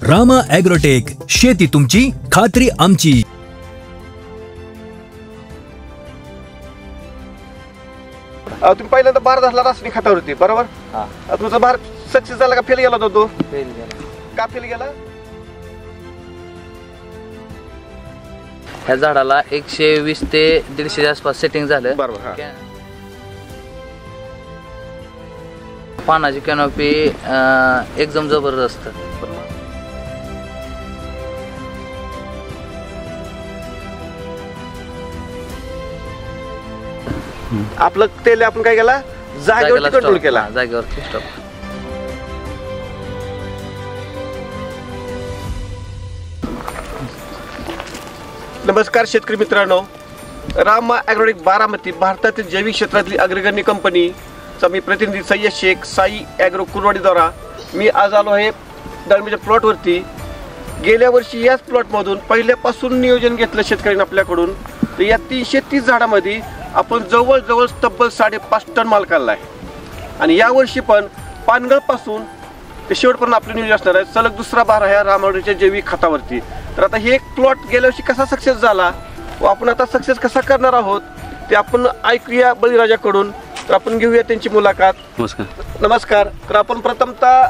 Rama agrotech, शेती तुमची, खात्री आमची. तुम्ही पहिल्यांदा बार झाला रासायनिक खतावरती बरोबर. तुमचा बार सक्सेस झाला का फेल गेला होता तो? फेल गेला. का फेल गेला? ह्या झाडाला 120 ते 150 आसपास सेटिंग झालं. बरोबर. पानाची कॅनोपी एकदम जबरदस्त. आपलं तेल आपण काय केला, जागेवरती कंट्रोल केला. जागेवरती स्टॉप. नमस्कार शेतकरी मित्रांनो, रामा ॲग्रोटेक बारामती भारतातील जैविक क्षेत्रातली अग्रगण्य कंपनीचा मी प्रतिनिधी सय्यद शेख, साई ॲग्रो कुरवाडीद्वारा मी आज आलो आहे डाळिंबाच्या प्लॉटवरती. गेल्या वर्षी याच प्लॉटमधून पहिल्यापासून नियोजन घेतलं शेतकऱ्यांनी आपल्याकडून. तर या 330 झाडामध्ये आपण जवळजवळ तब्बल 5.5 टन माल काढला आहे. आणि यावर्षी पण पानगळपासून ते शेवटपर्यंत आपलं नियोजन असणार आहे. सलग दुसरा बार आहे रामा ॲग्रोटेकच्या जैविक खतावरती. तर आता हे प्लॉट गेल्या वर्षी कसा सक्सेस झाला व आपण आता सक्सेस कसा करणार आहोत ते आपण ऐकूया बळीराजाकडून. तर आपण घेऊया त्यांची मुलाखत. नमस्कार. तर आपण प्रथमतः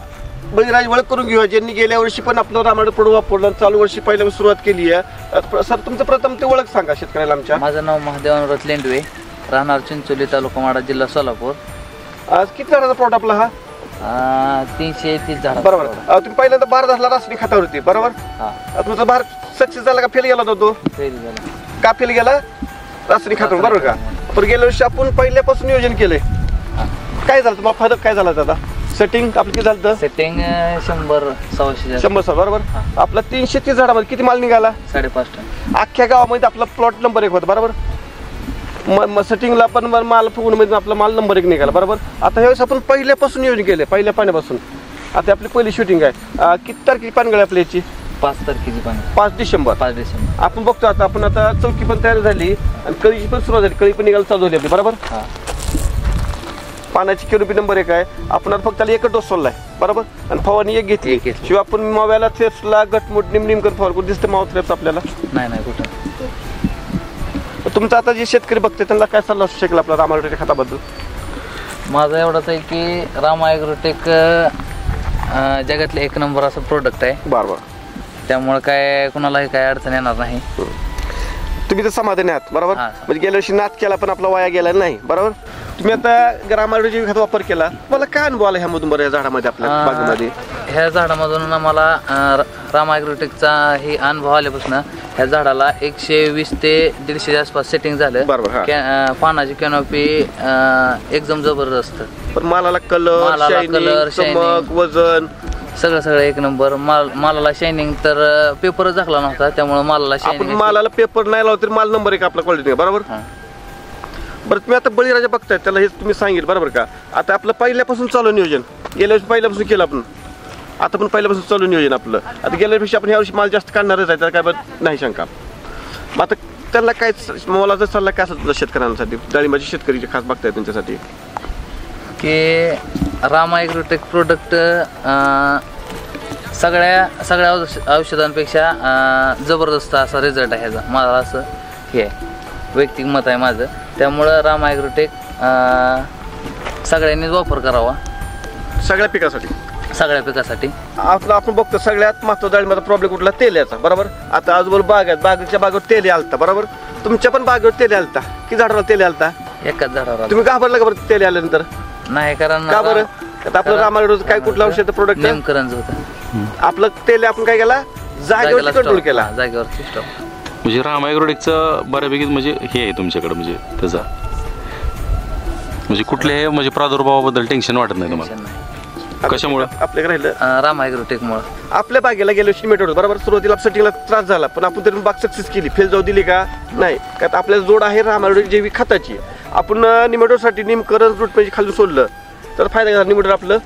बळीराज ओळख करून घेऊया, ज्यांनी गेल्या वर्षी पण आपलं रामा ॲग्रोटेक प्रोडक्ट वापरलं, चालू वर्षी पहिल्या सुरुवात केली आहे. सर तुमचं प्रथम ते ओळख सांगा शेतकऱ्याला आमच्या. माझं नाव महादेव लेंडवे, राहणार चिंचोली, तालुका माडा, जिल्हा सोलापूर. आज किती झाडाचा प्लॉट आपला हा? 330 झाड. बरोबर. तुम्ही पहिल्यांदा बार झाला रासायनिक खतावरती बरोबर. तुमचा बार सक्सेस झाला का फेल गेला होता तो? फेल गेला. का फेल गेला? रासायनिक खतावर बरोबर का. पण गेल्या वर्षी आपण पहिल्यापासून नियोजन केलंय. काय झालं तुम्हाला फरक काय झाला दादा? सेटिंग आपलं किती झालं? सेटिंग 100-100 बरोबर. आपला 330 झाडामध्ये किती माल निघाला? 5.5 टन. अख्ख्या गावामध्ये आपला प्लॉट नंबर 1 होता बरोबर. सेटिंगला पण माल फुगून आपला माल नंबर 1 निघाला बरोबर. आता ह्यावेळेस आपण पहिल्यापासून नियोजन केले, पहिल्या पाण्यापासून. आता आपली पहिली शूटिंग आहे. किती तारखेची पानगळ आपली याची? 5 तारखेची पाणी. 5 डिसेंबर. आपण बघतो आता आपण आता चौकी पण तयार झाली आणि कळीची पण सुरुवात झाली. कळी पण निघायला चालू झाली आपली बरोबर. पानाची कॅनोपी नंबर 1 आहे. आपण आता फक्त एकच डोस सोडलाय बरोबर. आणि फवारणी एक घेतली. शिवाय आपण माव्याला थ्रेप्सला गटमुट निम कर फवार कुठे दिसते मावा थ्रेप्स आपल्याला? नाही कुठं. तुमचा आता जे शेतकरी बघते त्यांना काय सल्ला असू शकेल आपला रामा ॲग्रोटेक खताबद्दल? माझा एवढाच आहे की रामा ॲग्रोटेक जगातले 1 नंबर असं प्रोडक्ट आहे. बरोबर. त्यामुळे काय कुणालाही काय अडचण येणार नाही. तुम्ही तर समाधानी आहात बरोबर. म्हणजे गेल्या वर्षी नाच केला पण आपला वाया गेला नाही बरोबर. तुम्ही आता रामा ॲग्रोटेक खत वापर केला, मला काय अनुभव आला ह्यामधून बरं या झाडामध्ये आपल्या बागेमध्ये? ह्या झाडामधून आम्हाला रामा ॲग्रोटेकचा हे अनुभव आल्यापासून ह्या झाडाला 120 ते 150 आसपास सेटिंग झालं बरोबर. पानाची कॅनोपी एकदम जबरदस्त. पण मालाला कलर, चमक, वजन सगळं 1 नंबर. मालाला शायनिंग तर पेपरच झाकला नव्हता, त्यामुळे मालाला आपण मालाला पेपर नाही लावला तरी माल नंबर 1 आपला क्वालिटी बरोबर. बरं तुम्ही आता बळीराजा बघताय त्याला हेच तुम्ही सांगितलं बरोबर का. आता आपलं पहिल्यापासून चालू नियोजन, गेल्या वर्षी पहिल्यापासून केलं आपण, आता पण पहिल्यापासून चालू नियोजन आपलं. आता गेल्या वर्षी आपण ह्या वर्षी माल जास्त काढणारच आहे, त्याला काय नाही शंका. मग आता त्याला काय मला जर सल्ला काय असं शेतकऱ्यांसाठी, डाळिंबाची शेतकरी खास बघताय त्यांच्यासाठी, की रामा ॲग्रोटेक प्रोडक्ट सगळ्या औषधांपेक्षा जबरदस्त असा रिझल्ट आहे ह्याचा. मला असं हे आहे, वैयक्तिक मत आहे माझं. त्यामुळं रामा ॲग्रोटेक सगळ्यांनीच वापर करावा सगळ्या पिकासाठी. आपण बघतो सगळ्यात महत्त्वाचा डाळिंबाचा प्रॉब्लेम कुठला? तेल याचा बरोबर. आता आजूबाजू बाग आहेत, बागेच्या बागेवर तेल आलता बरोबर. तुमच्या पण बागेवर तेल आलता की झाडाला तेल आलता? एकाच झाडावर. तुम्ही घाबरला का बरं तेल आल्यानंतर? नाही, कारण का बरं? आता आपलं रामा ॲग्रोटेक काय कुठलं औषध प्रोडक्ट नेमकरणचं होतं. आपलं तेल आपण काय केला, जागेवर कंट्रोल केला. जागेवरती स्टॉप. म्हणजे रामा ॲग्रोटेकचं बऱ्यापैकी म्हणजे हे आहे तुमच्याकडे, म्हणजे त्याचा म्हणजे कुठल्याही म्हणजे प्रादुर्भावाबद्दल टेन्शन वाटत नाही तुम्हाला? कशामुळे? आपल्याकडे राहिलं रामा ॲग्रोटेकमुळे. आपल्या बागेला गेल्या वर्षी निमेटोड बरोबर. सुरुवातीला सेटिंगला त्रास झाला, पण आपण तरी बाग सक्सेस केली. फेल जाऊ दिली का? नाही. का आपल्याला जोड आहे रामा ॲग्रोटेक जैविक खताची. आपण निमेटोडसाठी निमकरण रूट म्हणजे खाली सोडलं तर फायदा झाला. निमेटोड आपलं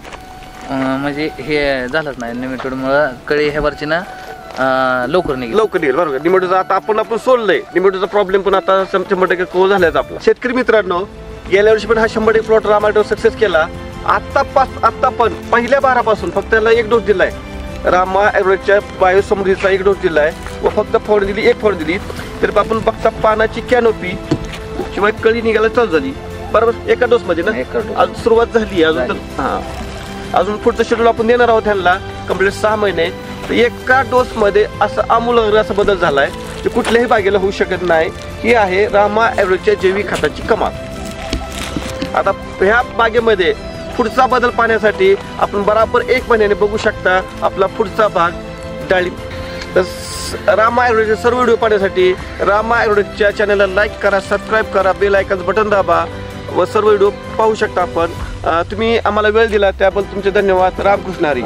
म्हणजे हे झालंच नाही. निमेटोडमुळे कळी ह्या वरची ना लवकर निघेल बरोबर. निमेटोडचा आता आपण सोडलंय. निमेटोडचा प्रॉब्लेम पण आता 100% कव्हर झालाच आपला. शेतकरी मित्रांनो, गेल्या वर्षी पण हा 100% प्लॉट रामा ॲग्रोटेक सक्सेस केला. आता पण पहिल्या बारापासून फक्त त्याला 1 डोस दिलाय. रामा ॲग्रोटेकच्या बायोसमृद्धीचा एक डोस दिला आहे व फक्त फवारणी दिली, एक फवारणी दिली, तर आपण बघता पानाची कॅनोपी शिवाय कळी निघायला चालू झाली. बरोबर, एका डोसमध्ये ना अजून सुरुवात झाली अजून तर. हां, अजून पुढचं शेड्यूल आपण देणार आहोत त्यांना कंप्लीट 6 महिने. तर एका डोसमध्ये असं आमूलाग्र असा बदल झाला आहे की कुठल्याही बागेला होऊ शकत नाही. ही आहे रामा ॲग्रोटेकच्या जैविक खताची कमाल. आता ह्या बागेमध्ये पुढचा बदल पाहण्यासाठी आपण बराबर 1 महिन्याने बघू शकता आपला पुढचा भाग डाळिंब. तर रामा ॲग्रोटेकचे सर्व व्हिडिओ पाहण्यासाठी रामा ॲग्रोटेकच्या चॅनलला लाईक करा, सबस्क्राईब करा, बेल आयकॉन बटन दाबा व सर्व व्हिडिओ पाहू शकता आपण. तुम्ही आम्हाला वेळ दिला त्याबद्दल तुमचे धन्यवाद. रामकृष्ण हरी.